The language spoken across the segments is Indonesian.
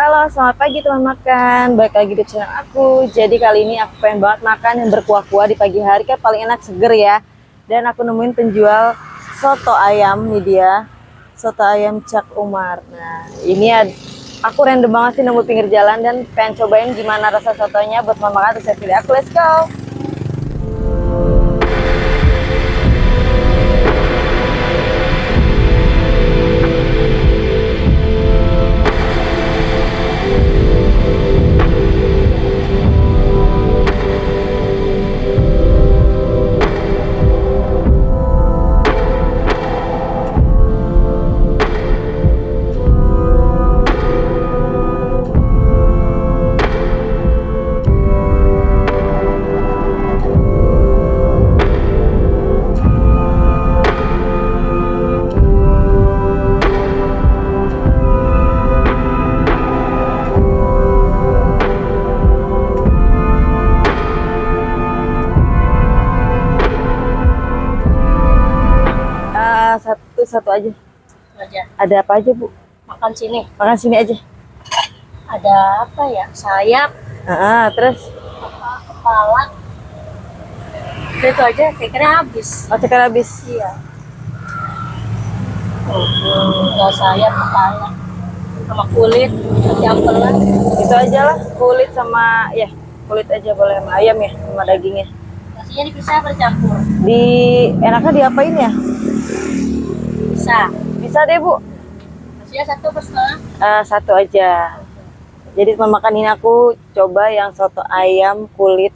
Halo, selamat pagi teman makan. Balik lagi di channel aku. Jadi kali ini aku pengen banget makan yang berkuah-kuah di pagi hari, kan paling enak seger ya. Dan aku nemuin penjual soto ayam nih dia. Soto ayam Cak Umar. Nah, aku random banget sih nemu pinggir jalan dan pengen cobain gimana rasa sotonya buat teman makan. Terus saya pilih aku, let's go. Satu aja. Ada apa aja, Bu? Makan sini. Makan sini aja. Ada apa ya? Sayap, Terus kepala. Itu aja, saya kira habis. ceker habis. Iya. Enggak sayap, kepala. Sama kulit, jampelan. Itu aja lah, kulit sama kulit aja boleh, sama ayam ya, sama dagingnya. Nasinya dipisah bercampur. Enaknya diapain ya? Bisa. Bisa deh, Bu. Nasinya satu per setengah. Satu aja. Jadi teman makan ini aku coba yang soto ayam kulit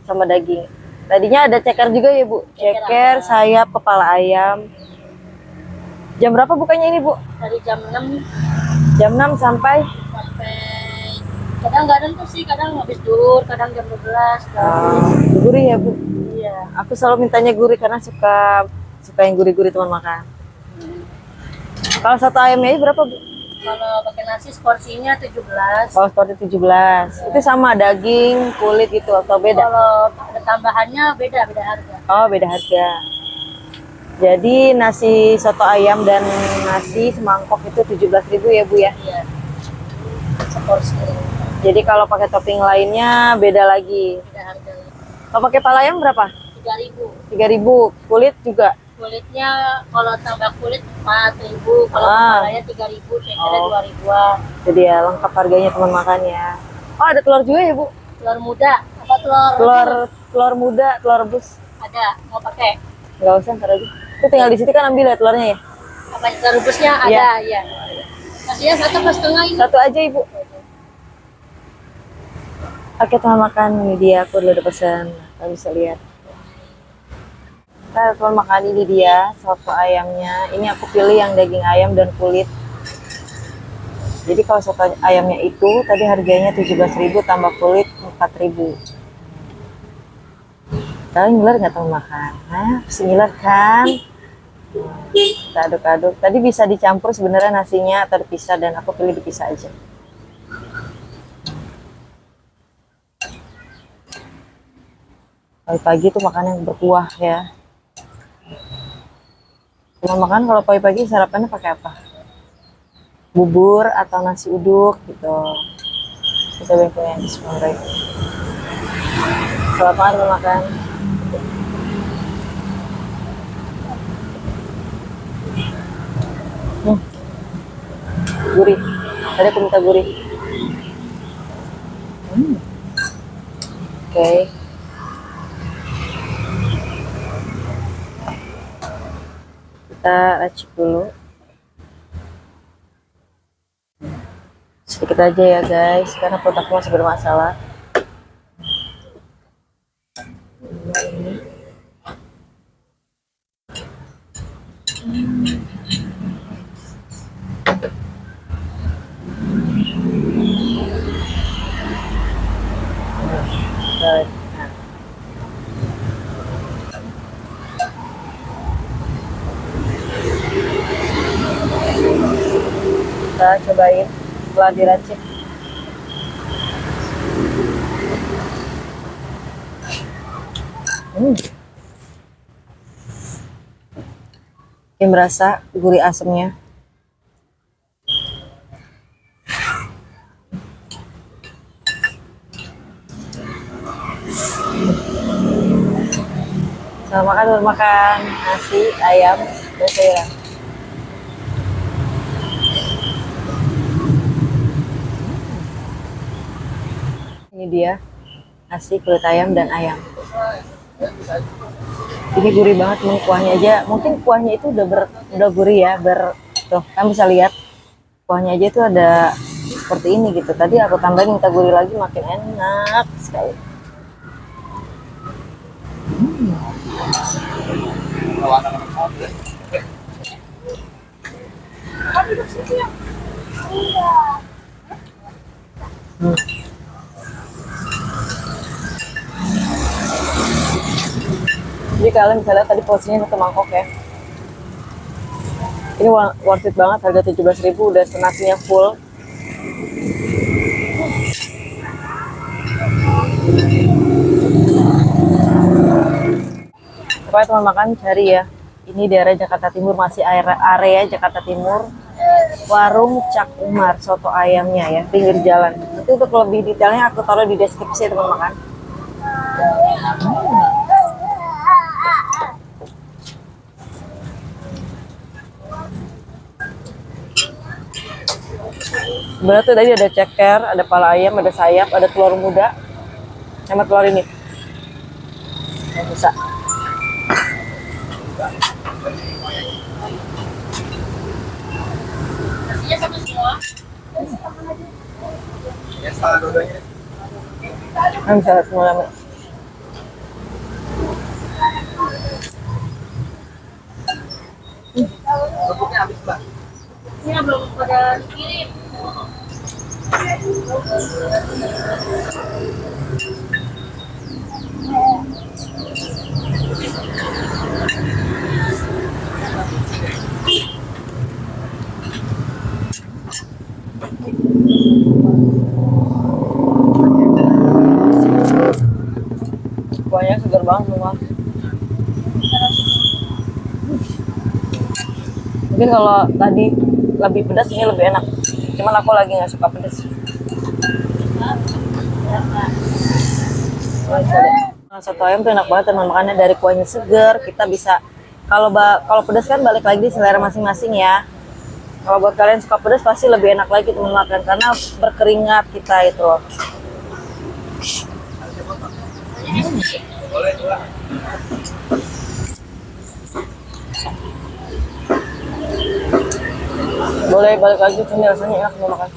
sama daging. Tadinya ada ceker juga ya, Bu. Ceker, sayap, kepala ayam. Jam berapa bukanya ini, Bu? Dari jam 6 Jam 6 sampai kadang nggak tentu sih, kadang habis duhur, kadang jam 12. gurih ya, Bu. Iya. Aku selalu mintanya gurih karena suka yang gurih-gurih teman makan. Kalau soto ayamnya ini berapa, Bu? Kalau pakai nasi porsinya 17. Oh, seperti 17. Itu sama daging, kulit gitu atau beda? Kalau ada tambahannya beda harga. Oh, beda harga. Jadi nasi soto ayam dan nasi semangkok itu 17.000 ya, Bu ya? Iya. Seporsi. Jadi kalau pakai topping lainnya beda lagi. Beda harga. Kalau pakai pala ayam berapa? 3.000. 3.000. Kulit juga? Kulitnya kalau tambah kulit 4.000, kalau kepalanya 3.000, saya kira 2.000-an. Jadi ya lengkap harganya teman makannya. Oh, ada telur juga ya, Bu? Telur muda, apa Telur muda, telur rebus. ada, mau pakai? Nggak usah, ntar aja. Itu tinggal di situ kan ambil ya telurnya ya? Apa telur rebusnya ada, ya. Nasinya satu per setengah ini. Satu aja, Ibu. Oke teman makan, ini dia aku udah pesan. Kalian bisa lihat. Nah, teman makan, ini dia soto ayamnya. Ini aku pilih yang daging ayam dan kulit. Jadi kalau soto ayamnya itu tadi harganya 17.000 tambah kulit 4.000. Kalian ngiler nggak teman makan? Pasti ngiler kan? Kita aduk-aduk. Tadi bisa dicampur sebenarnya nasinya atau dipisah, dan aku pilih dipisah aja. Pagi-pagi tuh makan yang berkuah ya. Teman makan kalau pagi-pagi sarapannya pakai apa? Bubur atau nasi uduk gitu. Bisa punya display. Selamat makan teman makan. Gurih. Tadi aku minta gurih. Oke. Kita racik dulu. Sedikit aja ya guys, karena perut aku masih bermasalah. Kita cobain setelah diracik. Ini berasa gurih asamnya. Selamat makan nasi ayam dan sayuran. Ini dia nasi kulit ayam dan ayam. Ini gurih banget, kuahnya aja. Mungkin kuahnya itu udah gurih ya, tuh kan bisa lihat kuahnya aja itu ada seperti ini gitu. Tadi aku tambahin minta gurih lagi, makin enak sekali. Jadi kalian bisa lihat tadi porsinya satu mangkok ya. Ini worth it banget, harga 17.000 udah nasinya full. Pokoknya teman makan cari ya. Ini daerah Jakarta Timur, masih area Jakarta Timur. Warung Cak Umar, soto ayamnya ya, pinggir jalan. Nanti untuk lebih detailnya aku taruh di deskripsi teman makan. Sebenarnya tuh tadi ada ceker, ada pala ayam, ada sayap, ada telur muda, sama telur ini. Yang bisa. Nasinya sama semua. Kan bisa lihat semuanya. Ini belum pada kirim. Kuahnya segar banget semua. Mungkin kalau tadi lebih pedas, ini lebih enak. Cuman aku lagi nggak suka pedas. Soto ayam tuh enak banget teman, makannya dari kuahnya segar. Kita bisa kalau pedas kan balik lagi di selera masing-masing ya. Kalau buat kalian suka pedas pasti lebih enak lagi teman makan karena berkeringat kita itu loh. Boleh balik lagi sini, rasanya enak mau makan.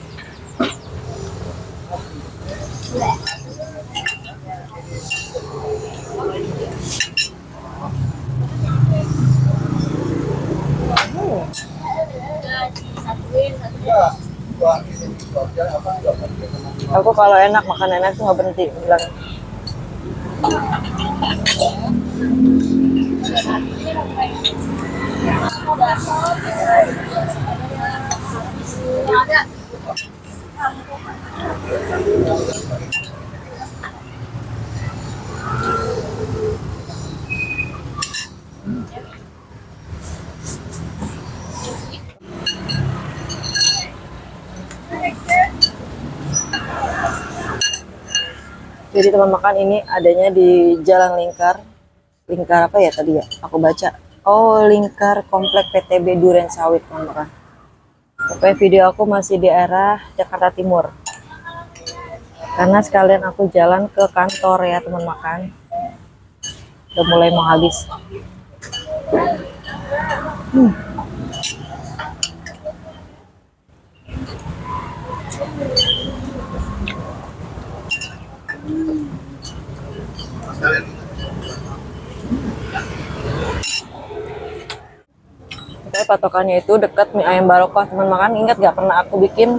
Aku kalau enak makan enak tuh nggak berhenti bilang. Jadi teman makan ini adanya di Jalan Lingkar apa ya tadi ya? Aku baca. Oh, Lingkar Komplek PTB Duren Sawit teman makan. Pokoknya video aku masih di arah Jakarta Timur. Karena sekalian aku jalan ke kantor ya teman makan. Udah mulai mau habis. Saya patokannya itu dekat mie ayam barokah teman makan. Ingat gak pernah aku bikin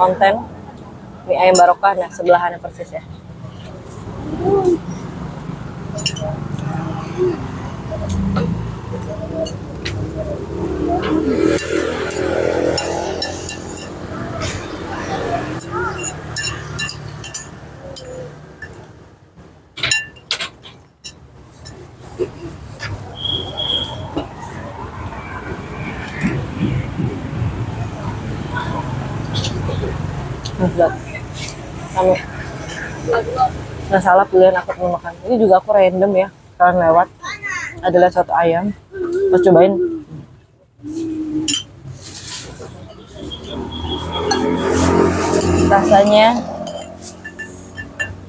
konten mie ayam barokah? Nah sebelahannya persis ya. Kami nggak salah pilihan aku teman makan. Ini juga aku random ya. kalian lewat adalah soto ayam. Terus cobain. Rasanya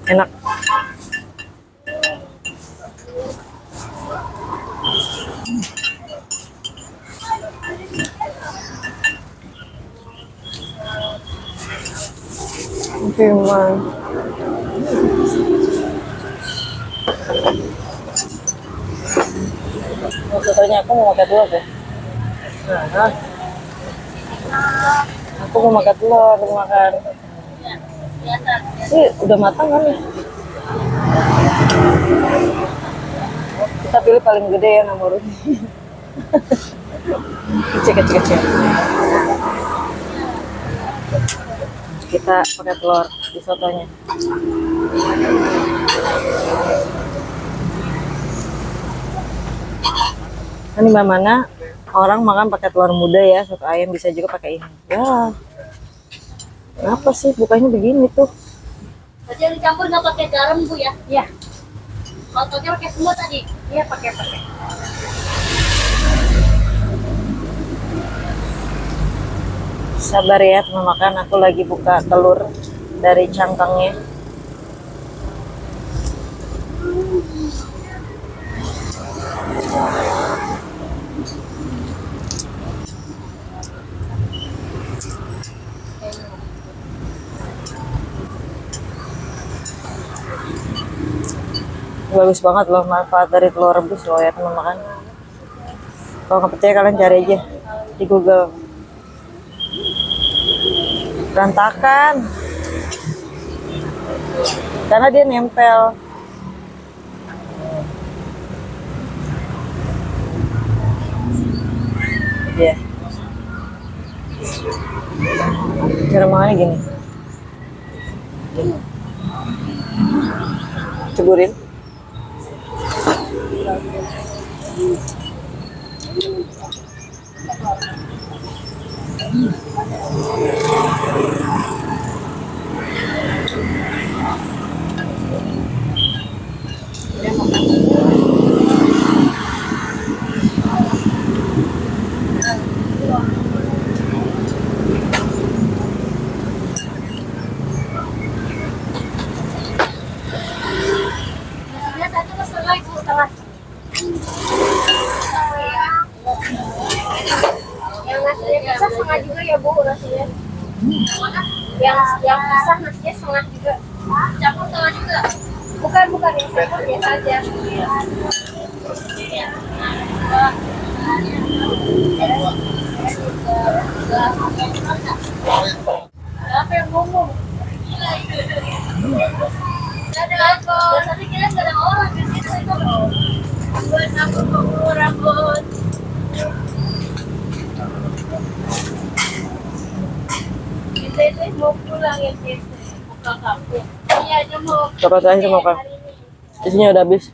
enak. Gimana? Sotonya aku mau makan telur deh. Nah, aku mau makan telur, aku mau makan. Ini udah matang kan ya? Kita pilih paling gede ya nomor ini. Kecil. Kita pakai telur di sotonya. Kan di mana orang makan pakai telur muda ya, soto ayam bisa juga pakai ini. Ya, kenapa sih bukanya begini tuh? Tadi yang dicampur nggak pakai garam Bu ya? Iya. Sotonya pakai semua tadi? Iya pakai. Sabar ya teman makan, aku lagi buka telur dari cangkangnya. Bagus banget loh manfaat dari telur rebus loh ya teman makan. Kalau nggak percaya kalian cari aja di Google. Berantakan karena dia nempel. Dia cara makannya gini, ceburin. Nasinya satu ke setengah Ibu, setengah. Yang nasinya pisah setengah juga ya Bu nasinya. Yang pisah nasinya setengah juga. Campur setengah juga. Bukan yang campur biasa aja. Apa yang ngomong? Ada apa? Tadi kira nggak ada orang di situ itu loh. Buat aku mau rambut. Kita mau pulang ya kita. Buka kampung. Iya dia mau. Coba saya mau kan. Isinya udah habis.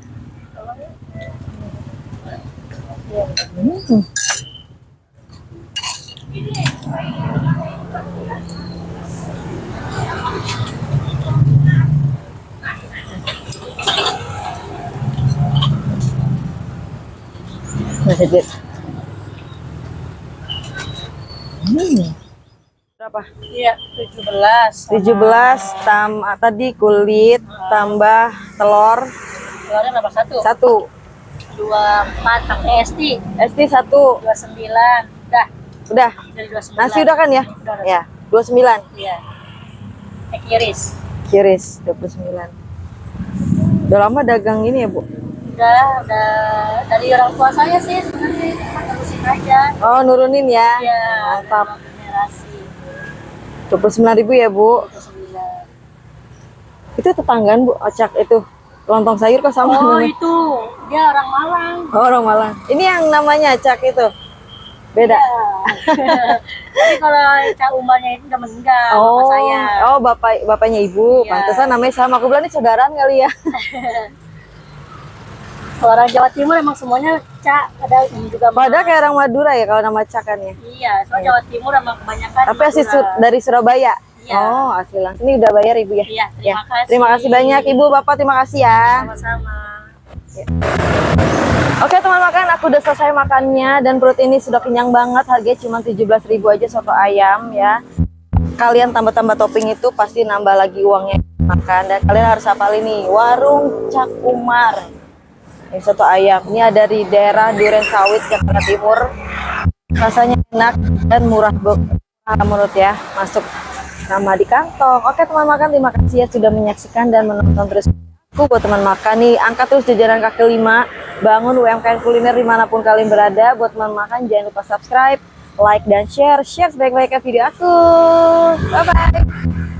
Masih sedikit. Berapa? Iya 17. 17 tadi kulit tambah telur Telurnya berapa satu? 1. 24 pakai ST. ST 1. 29. Udah. Udah. Dari 29. Nasi udah kan ya? Udah. Ya, 29. Iya. Kiris. Kiris 29. Udah lama dagang ini ya, Bu? Udah dari orang tua saya sih sebenarnya terusin aja. Oh, nurunin ya. Iya. Mantap. Generasi 29.000 ya, Bu. 29. Itu tetanggaan, Bu, Ocak itu. Lontong sayur kok sama Oh namanya? itu dia orang Malang. Oh, orang Malang. Ini yang namanya Cak itu. Beda. Iya. Tapi kalau Cak Umarnya itu udah meninggal sama saya. Oh, bapaknya Ibu. Iya. Pantesan namanya sama. Aku bilang ini saudaraan kali ya. Kalau orang Jawa Timur emang semuanya Cak, ada yang juga Mas. Padahal kayak orang Madura ya kalau nama Cak kan ya. Iya, soalnya Jawa Timur emang kebanyakan Tapi asli Madura. dari Surabaya. Iya. Oh, asli langsung. Ini udah bayar Ibu ya? Iya, Ya. terima kasih. Terima kasih banyak Ibu, Bapak, terima kasih ya. Sama-sama. Oke teman makan, aku udah selesai makannya dan perut ini sudah kenyang banget. Harganya cuma 17.000 aja soto ayam ya. Kalian tambah-tambah topping itu pasti nambah lagi uangnya makan. Dan kalian harus hafal ini, warung Cak Umar. Ini soto ayam, ini ada di daerah Duren Sawit, Jakarta Timur. Rasanya enak dan murah menurut ya, masuk nama di kantong. Oke teman makan, terima kasih ya sudah menyaksikan dan menonton terus aku. Buat teman makan nih, angkat terus jajaran kaki 5, bangun UMKM kuliner dimanapun kalian berada. Buat teman makan jangan lupa subscribe, like dan share sebaik-baiknya video aku. Bye bye.